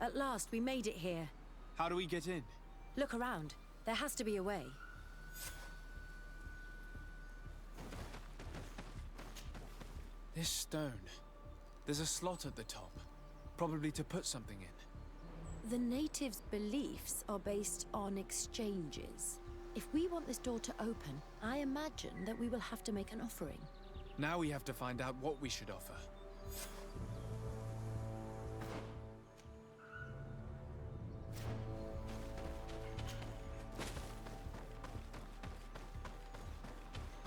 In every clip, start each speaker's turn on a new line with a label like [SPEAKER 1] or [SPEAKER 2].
[SPEAKER 1] At last, we made it here.
[SPEAKER 2] How do we get in?
[SPEAKER 1] Look around. There has to be a way.
[SPEAKER 2] This stone. There's a slot at the top. Probably to put something in.
[SPEAKER 1] The natives' beliefs are based on exchanges. If we want this door to open, I imagine that we will have to make an offering.
[SPEAKER 2] Now we have to find out what we should offer.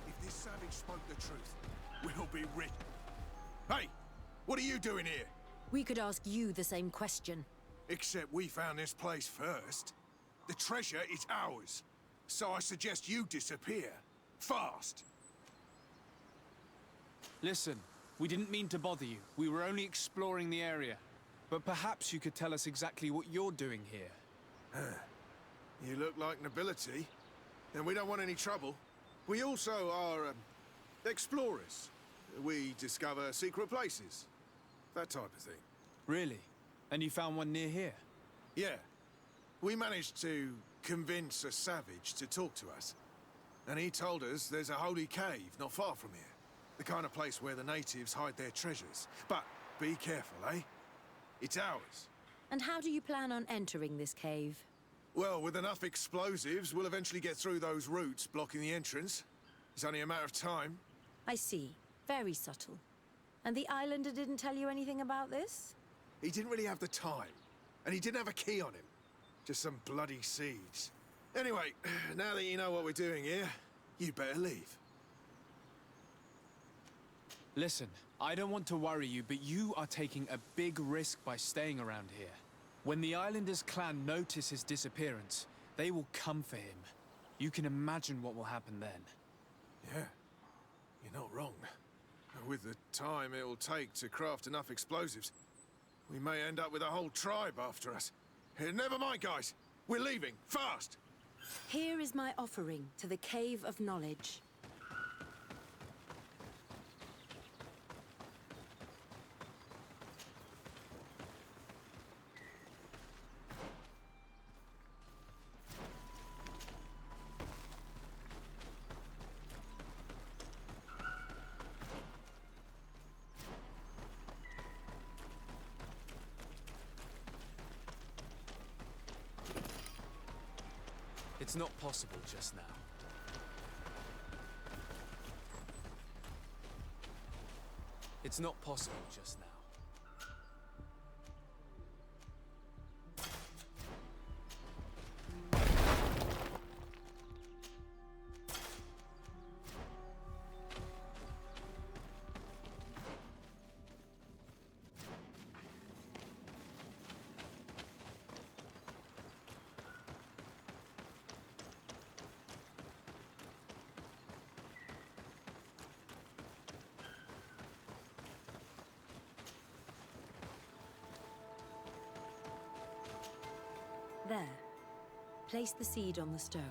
[SPEAKER 3] If this savage spoke the truth, we'll be rich. Hey, what are you doing here?
[SPEAKER 1] We could ask you the same question.
[SPEAKER 3] Except we found this place first. The treasure is ours. So I suggest you disappear. Fast.
[SPEAKER 2] Listen, we didn't mean to bother you. We were only exploring the area. But perhaps you could tell us exactly what you're doing here.
[SPEAKER 3] You look like nobility. And we don't want any trouble. We also are, explorers. We discover secret places. That type of thing.
[SPEAKER 2] Really? And you found one near here?
[SPEAKER 3] Yeah. We managed to convince a savage to talk to us. And he told us there's a holy cave not far from here. The kind of place where the natives hide their treasures. But be careful, eh? It's ours.
[SPEAKER 1] And how do you plan on entering this cave?
[SPEAKER 3] Well, with enough explosives, we'll eventually get through those roots blocking the entrance. It's only a matter of time.
[SPEAKER 1] I see. Very subtle. And the islander didn't tell you anything about this?
[SPEAKER 3] He didn't really have the time. And he didn't have a key on him. Just some bloody seeds. Anyway, now that you know what we're doing here, you better leave.
[SPEAKER 2] Listen, I don't want to worry you, but you are taking a big risk by staying around here. When the Islanders' clan notice his disappearance, they will come for him. You can imagine what will happen then.
[SPEAKER 3] Yeah, you're not wrong. With the time it'll take to craft enough explosives, we may end up with a whole tribe after us. Never mind, guys. We're leaving, fast!
[SPEAKER 1] Here is my offering to the Cave of Knowledge.
[SPEAKER 2] It's not possible just now. It's not possible just now.
[SPEAKER 1] There. Place the seed on the stone.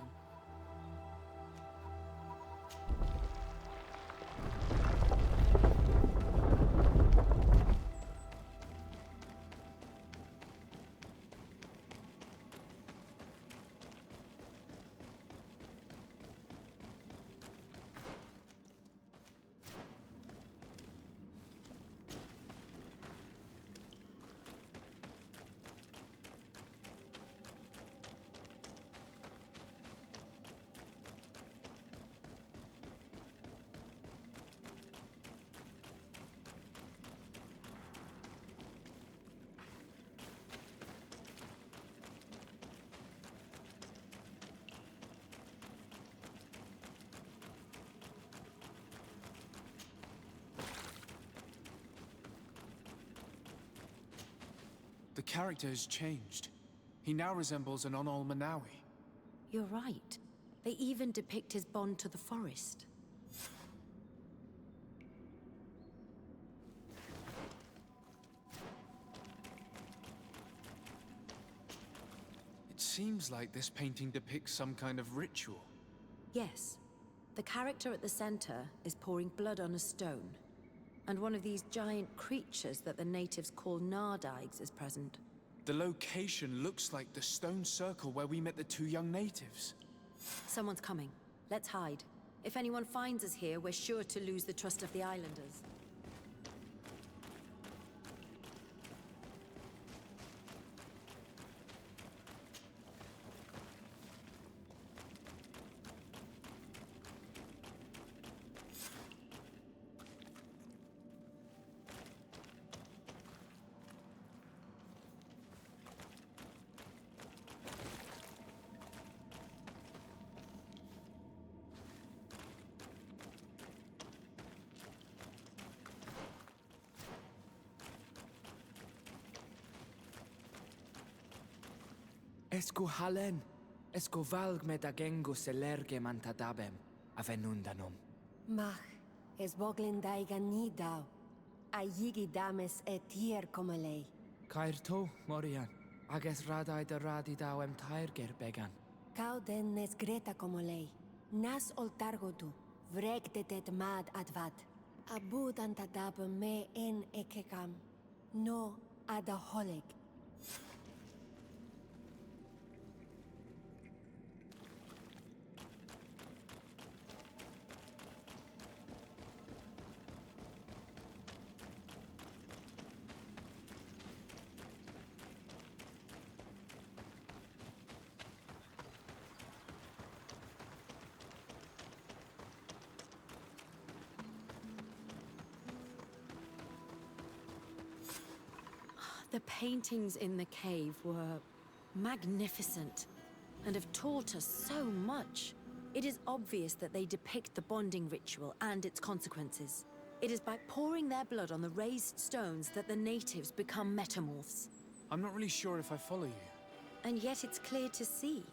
[SPEAKER 2] The character has changed. He now resembles an Onol Manawi.
[SPEAKER 1] You're right. They even depict his bond to the forest.
[SPEAKER 2] It seems like this painting depicts some kind of ritual.
[SPEAKER 1] Yes. The character at the center is pouring blood on a stone. And one of these giant creatures that the natives call Nardigs is present.
[SPEAKER 2] The location looks like the stone circle where we met the two young natives.
[SPEAKER 1] Someone's coming. Let's hide. If anyone finds us here, we're sure to lose the trust of the islanders.
[SPEAKER 4] Esco halen, esco valg med agengo selerge mantadabem, avenundanum.
[SPEAKER 5] Mach, es boglin daigan ni dau. A yigi dames etier como lei.
[SPEAKER 4] Cairto, Morian, ages radai de radi dauem tairger began.
[SPEAKER 5] Cau den nes greta como lei. Nas oltargotu, vregtetet mad advat. Abud antadab me en ekekam. No adaholeg.
[SPEAKER 1] The paintings in the cave were magnificent and have taught us so much. It is obvious that they depict the bonding ritual and its consequences. It is by pouring their blood on the raised stones that the natives become metamorphs.
[SPEAKER 2] I'm not really sure if I follow you.
[SPEAKER 1] And yet it's clear to see.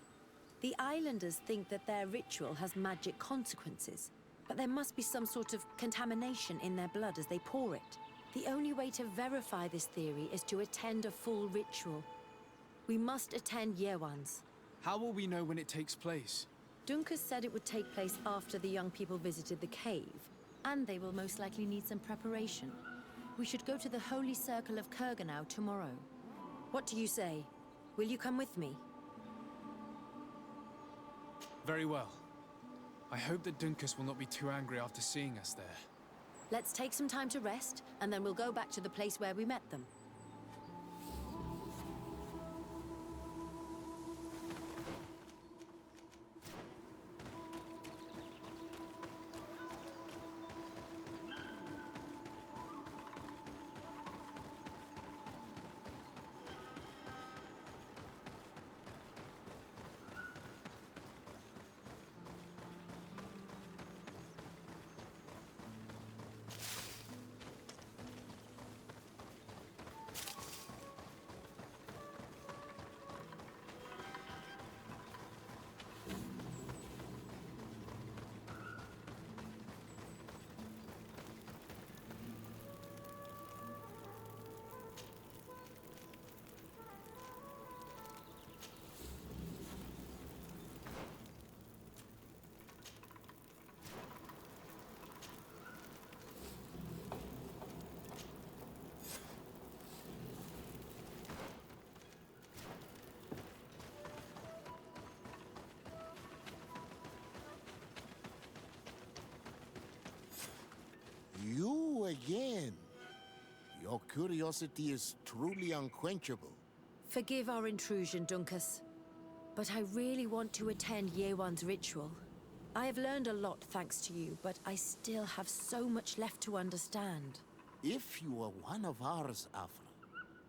[SPEAKER 1] The islanders think that their ritual has magic consequences, but there must be some sort of contamination in their blood as they pour it. The only way to verify this theory is to attend a full ritual. We must attend Yewan's.
[SPEAKER 2] How will we know when it takes place?
[SPEAKER 1] Dunkus said it would take place after the young people visited the cave, and they will most likely need some preparation. We should go to the Holy Circle of Kurganau tomorrow. What do you say? Will you come with me?
[SPEAKER 2] Very well. I hope that Dunkus will not be too angry after seeing us there.
[SPEAKER 1] Let's take some time to rest, and then we'll go back to the place where we met them.
[SPEAKER 6] You again. Your curiosity is truly unquenchable.
[SPEAKER 1] Forgive our intrusion, Dunkus. But I really want to attend Yewan's ritual. I have learned a lot thanks to you, but I still have so much left to understand.
[SPEAKER 6] If you were one of ours, Afra,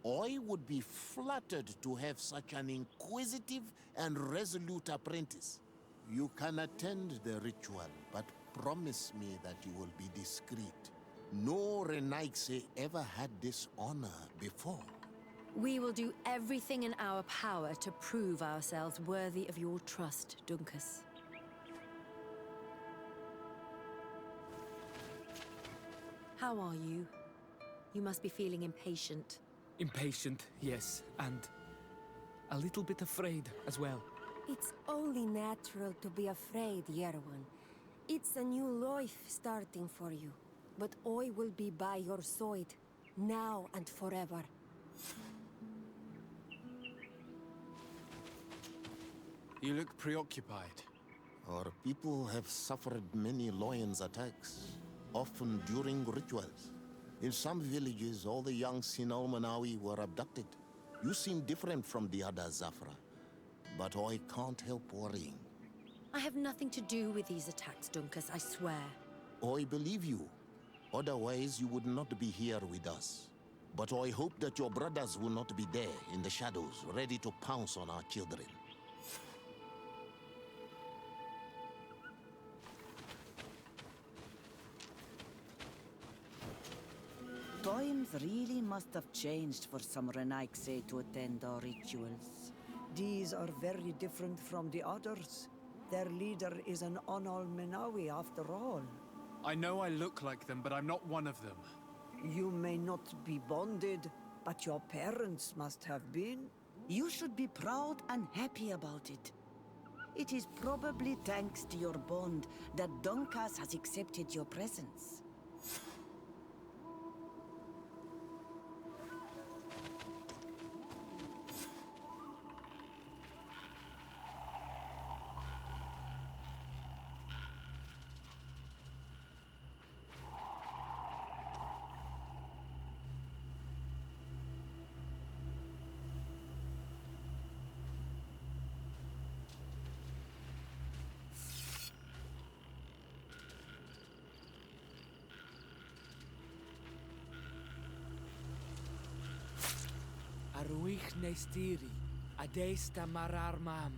[SPEAKER 6] I would be flattered to have such an inquisitive and resolute apprentice. You can attend the ritual, but promise me that you will be discreet. No Renaigse ever had this honor before.
[SPEAKER 1] We will do everything in our power to prove ourselves worthy of your trust, Dunkus. How are you? You must be feeling impatient.
[SPEAKER 4] Impatient, yes, and a little bit afraid as well.
[SPEAKER 5] It's only natural to be afraid, Yerwan. It's a new life starting for you. But I will be by your side, now and forever.
[SPEAKER 2] You look preoccupied.
[SPEAKER 6] Our people have suffered many lions attacks, often during rituals. In some villages, all the young Sinalmanawi were abducted. You seem different from the other Zafra, but I can't help worrying.
[SPEAKER 1] I have nothing to do with these attacks, Dunkus, I swear.
[SPEAKER 6] I believe you. Otherwise, you would not be here with us. But I hope that your brothers will not be there in the shadows, ready to pounce on our children.
[SPEAKER 7] Times really must have changed for some Renaigse to attend our rituals.
[SPEAKER 8] These are very different from the others. Their leader is an Onal Menawi after all.
[SPEAKER 2] I know I look like them, but I'm not one of them.
[SPEAKER 8] You may not be bonded, but your parents must have been.
[SPEAKER 7] You should be proud and happy about it. It is probably thanks to your bond that Dunkas has accepted your presence.
[SPEAKER 4] Arwich Nestiri, Adesta Marar Mam.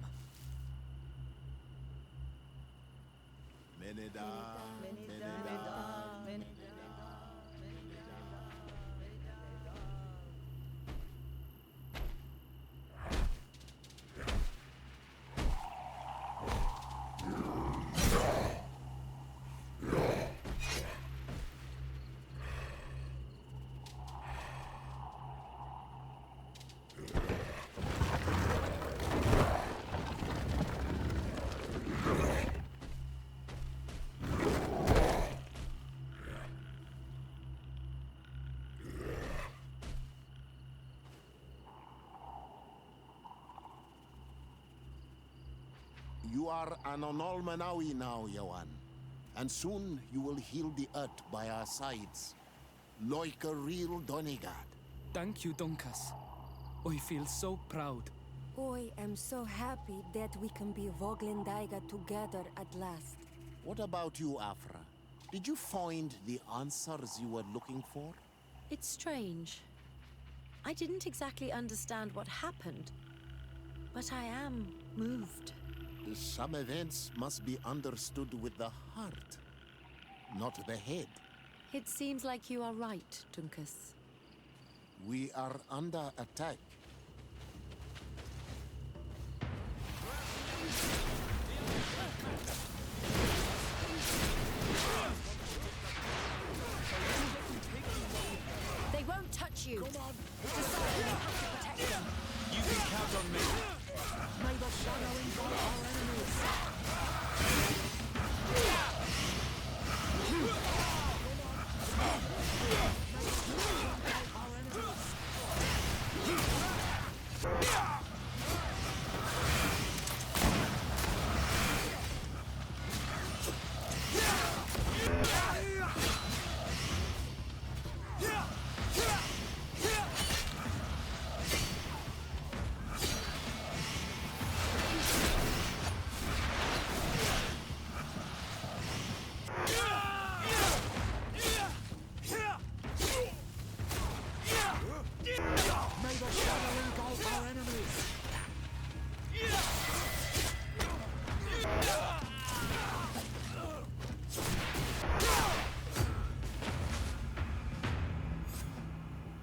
[SPEAKER 6] You are an Onolmanawi now, Yawan. And soon you will heal the earth by our sides. Like a real Donegard.
[SPEAKER 4] Thank you, Dunkas. I feel so proud.
[SPEAKER 5] I am so happy that we can be Voglendaiga together at last.
[SPEAKER 6] What about you, Afra? Did you find the answers you were looking for?
[SPEAKER 1] It's strange. I didn't exactly understand what happened, but I am moved.
[SPEAKER 6] Some events must be understood with the heart, not the head.
[SPEAKER 1] It seems like you are right, Dunkus.
[SPEAKER 6] We are under attack.
[SPEAKER 1] They won't touch you. Decide you have to protect them.
[SPEAKER 2] You can count on me.
[SPEAKER 7] May the shadow engulf our enemies.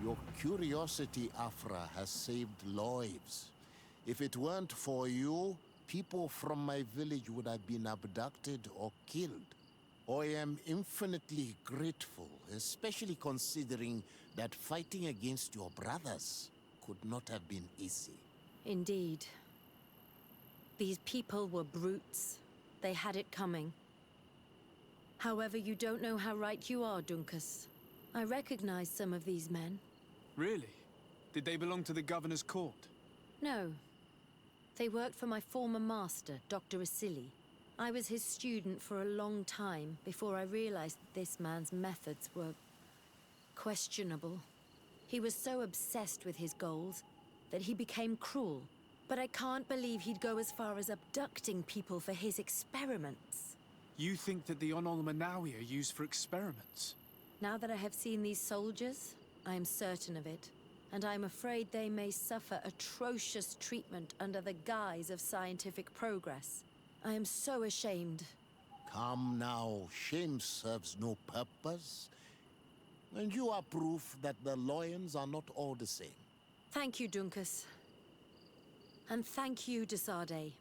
[SPEAKER 6] Your curiosity, Afra, has saved lives. If it weren't for you, people from my village would have been abducted or killed. I am infinitely grateful, especially considering that fighting against your brothers could not have been easy.
[SPEAKER 1] Indeed. These people were brutes. They had it coming. However, you don't know how right you are, Dunkus. I recognize some of these men.
[SPEAKER 2] Really? Did they belong to the governor's court?
[SPEAKER 1] No. They worked for my former master, Dr. Asili. I was his student for a long time before I realized that this man's methods were questionable. He was so obsessed with his goals that he became cruel. But I can't believe he'd go as far as abducting people for his experiments.
[SPEAKER 2] You think that the Onol Manawi are used for experiments?
[SPEAKER 1] Now that I have seen these soldiers, I am certain of it. And I'm afraid they may suffer atrocious treatment under the guise of scientific progress. I am so ashamed.
[SPEAKER 6] Come now, shame serves no purpose. And you are proof that the Loyans are not all the same.
[SPEAKER 1] Thank you, Dunkus. And thank you, Desade.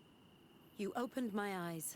[SPEAKER 1] You opened my eyes.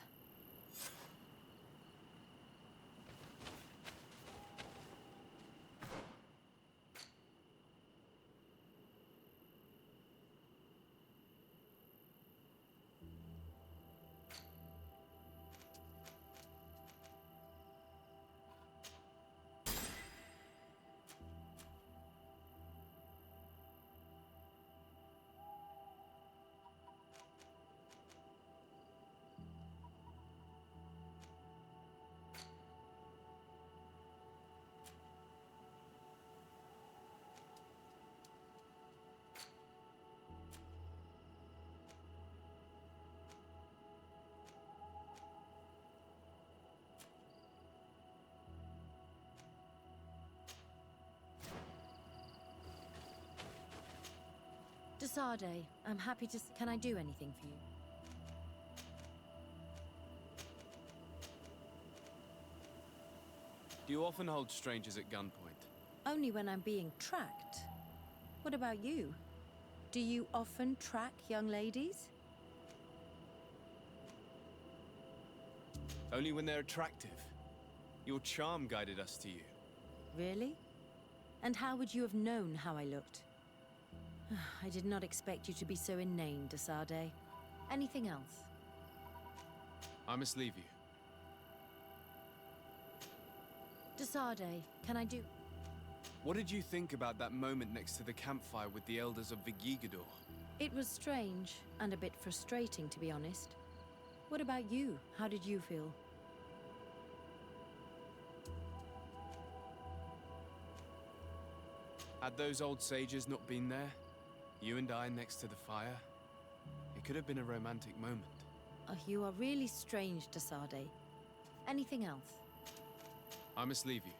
[SPEAKER 1] Desade, I'm happy to... Can I do anything for you?
[SPEAKER 9] Do you often hold strangers at gunpoint?
[SPEAKER 1] Only when I'm being tracked. What about you? Do you often track young ladies?
[SPEAKER 9] Only when they're attractive. Your charm guided us to you.
[SPEAKER 1] Really? And how would you have known how I looked? I did not expect you to be so inane, Desade. Anything else?
[SPEAKER 9] I must leave you.
[SPEAKER 1] Desade, can I do...
[SPEAKER 9] What did you think about that moment next to the campfire with the elders of Vigigador?
[SPEAKER 1] It was strange, and a bit frustrating, to be honest. What about you? How did you feel?
[SPEAKER 9] Had those old sages not been there, you and I next to the fire, it could have been a romantic moment.
[SPEAKER 1] Oh, you are really strange, Desade. Anything else?
[SPEAKER 9] I must leave you.